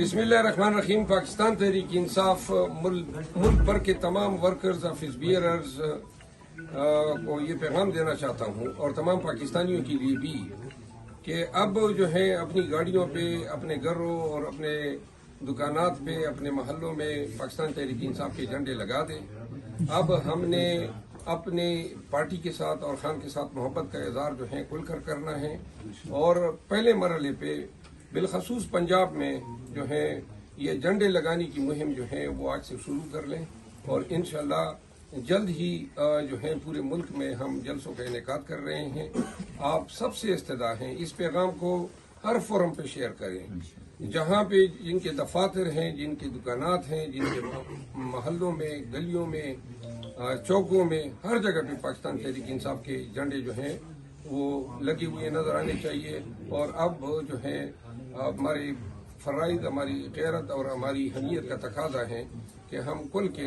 बिस्मिल्लाहिर्रहमानिर्रहीम। पाकिस्तान तहरीक इंसाफ मुल्क भर के तमाम वर्कर्स ऑफिस बियरर्स को ये पैगाम देना चाहता हूँ और तमाम पाकिस्तानियों के लिए भी कि अब जो है अपनी गाड़ियों पे, अपने घरों और अपने दुकानात पे, अपने महल्लों में पाकिस्तान तहरीक इंसाफ के झंडे लगा दें। अब हमने अपने पार्टी के साथ और खान के साथ मोहब्बत का इजहार जो है खुलकर करना है और पहले मरहले पे बिलखसूस पंजाब में जो है ये झंडे लगाने की मुहिम जो है वो आज से शुरू कर लें और इंशाल्लाह जल्द ही जो है पूरे मुल्क में हम जलसों का इनेकाद कर रहे हैं। आप सबसे इस्तदा हैं, इस पैगाम को हर फोरम पे शेयर करें। जहाँ पे जिनके दफातर हैं, जिनके दुकानात हैं, जिनके महल्लों में, गलियों में, चौकों में, हर जगह पे पाकिस्तान तहरीक इंसाफ के झंडे जो हैं वो लगे हुए नजर आने चाहिए। और अब जो है हमारी फराइद, हमारी गैरत और हमारी हमीयत का तकाजा है कि हम कुल के